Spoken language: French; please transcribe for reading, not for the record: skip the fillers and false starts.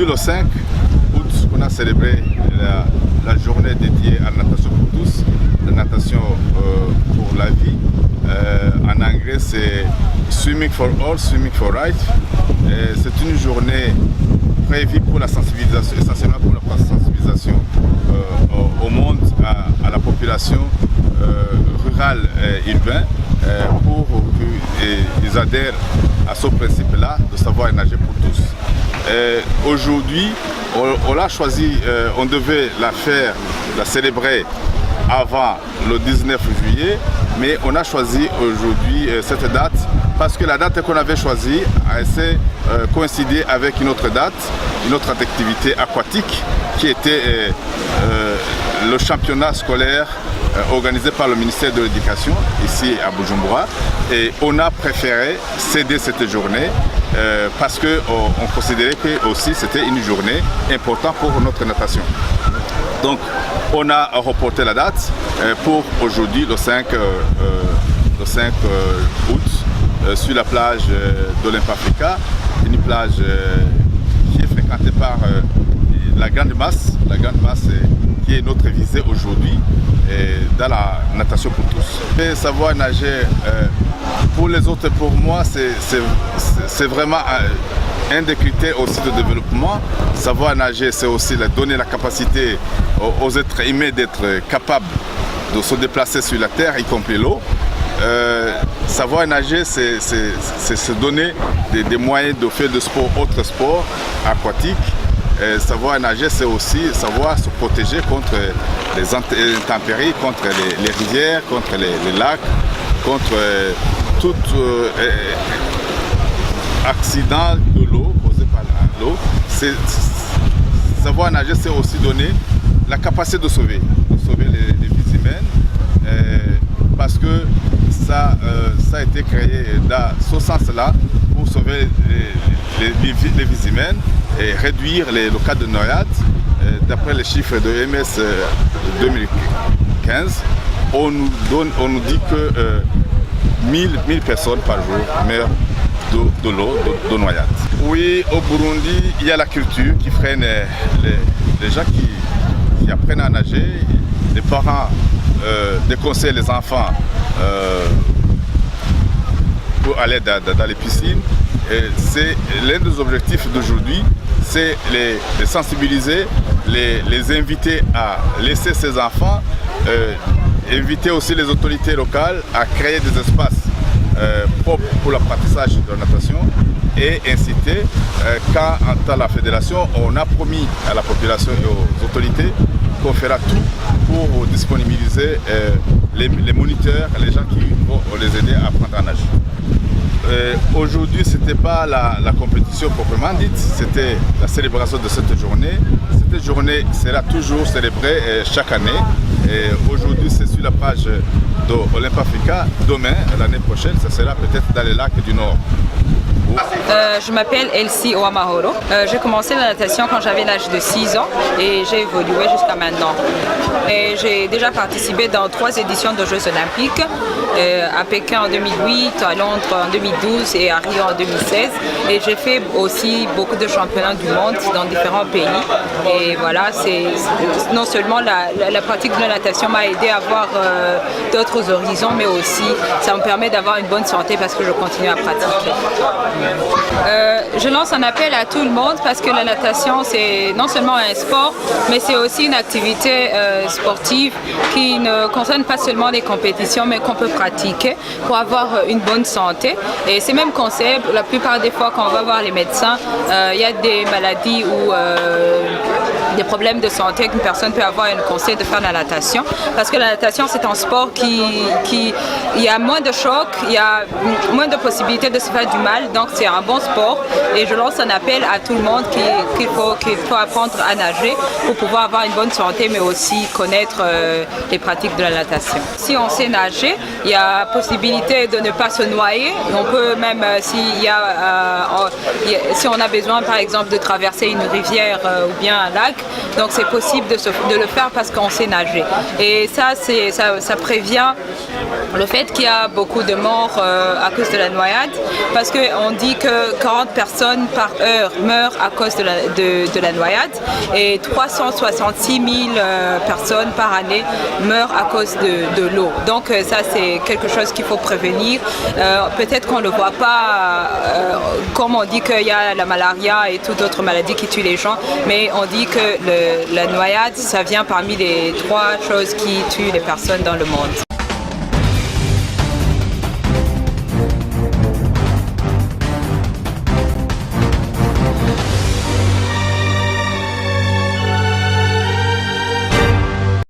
Aujourd'hui, le 5 août, on a célébré la journée dédiée à la natation pour tous, la natation pour la vie. En anglais, c'est Swimming for All, Swimming for Right. C'est une journée prévue pour la sensibilisation, essentiellement pour la sensibilisation au monde, à la population rurale et urbaine, pour qu'ils adhèrent à ce principe-là de savoir nager pour tous. Aujourd'hui, on l'a choisi, on devait la célébrer avant le 19 juillet, mais on a choisi aujourd'hui cette date parce que la date qu'on avait choisie a coïncidé avec une autre date, une autre activité aquatique qui était le championnat scolaire organisé par le ministère de l'Éducation ici à Bujumbura, et on a préféré céder cette journée parce qu'on considérait que aussi c'était une journée importante pour notre natation. Donc on a reporté la date pour aujourd'hui le 5 août sur la plage d'Olympe-Africa, une plage qui est fréquentée par la grande masse qui est notre visée aujourd'hui dans la natation pour tous. Et savoir nager, pour les autres et pour moi, c'est vraiment un des critères aussi de développement. Savoir nager, c'est aussi donner la capacité aux êtres humains d'être capables de se déplacer sur la terre, y compris l'eau. Savoir nager, c'est se donner des moyens de faire de sport, autres sports aquatiques. Savoir nager, c'est aussi savoir se protéger contre les intempéries, contre les rivières, contre les lacs, contre tout accident de l'eau causé par l'eau. Savoir nager, c'est aussi donner la capacité de sauver les vies humaines, parce que ça a été créé dans ce sens-là pour sauver les vies humaines et réduire le cas de noyade. D'après les chiffres de l'OMS 2015, on nous dit que 1000 personnes par jour meurent de l'eau, de noyade. Oui, au Burundi, il y a la culture qui freine les gens qui apprennent à nager. Les parents déconseillent les enfants pour aller dans les piscines. C'est l'un des objectifs d'aujourd'hui, c'est les sensibiliser, les inviter à laisser ces enfants, inviter aussi les autorités locales à créer des espaces propres pour l'apprentissage de la natation et inciter, quand en tant que la fédération, on a promis à la population et aux autorités qu'on fera tout pour disponibiliser les moniteurs, les gens qui vont les aider à apprendre à nager. Aujourd'hui, ce n'était pas la compétition proprement dite, c'était la célébration de cette journée. Cette journée sera toujours célébrée chaque année. Aujourd'hui, c'est sur la page d'Olympe-Africa. Demain, l'année prochaine, ça sera peut-être dans les lacs du Nord. Je m'appelle Elsie Ouamahoro. J'ai commencé la natation quand j'avais l'âge de 6 ans et j'ai évolué jusqu'à maintenant. J'ai déjà participé dans 3 éditions de Jeux Olympiques, à Pékin en 2008, à Londres en 2012 et à Rio en 2016. Et j'ai fait aussi beaucoup de championnats du monde dans différents pays. Et voilà, non seulement la pratique de la natation m'a aidé à avoir d'autres horizons, mais aussi ça me permet d'avoir une bonne santé parce que je continue à pratiquer. Je lance un appel à tout le monde parce que la natation c'est non seulement un sport mais c'est aussi une activité sportive qui ne concerne pas seulement les compétitions mais qu'on peut pratiquer pour avoir une bonne santé. Et c'est même concept, la plupart des fois quand on va voir les médecins, il y a des maladies ou des problèmes de santé qu'une personne peut avoir, un conseil de faire de la natation parce que la natation c'est un sport qui il y a moins de chocs, il y a moins de possibilités de se faire du mal, donc c'est un bon sport et je lance un appel à tout le monde qu'il faut apprendre à nager pour pouvoir avoir une bonne santé mais aussi connaître les pratiques de la natation. Si on sait nager, il y a possibilité de ne pas se noyer, on peut même si on a besoin par exemple de traverser une rivière ou bien un lac, Donc c'est possible de le faire parce qu'on sait nager. Et ça prévient le fait qu'il y a beaucoup de morts à cause de la noyade, parce qu'on dit que 40 personnes par heure meurent à cause de la noyade et 366 000 personnes par année meurent à cause de l'eau. Donc ça c'est quelque chose qu'il faut prévenir. Peut-être qu'on ne le voit pas, comme on dit qu'il y a la malaria et toute autre maladie qui tue les gens, mais on dit que la noyade, ça vient parmi les 3 choses qui tuent les personnes dans le monde.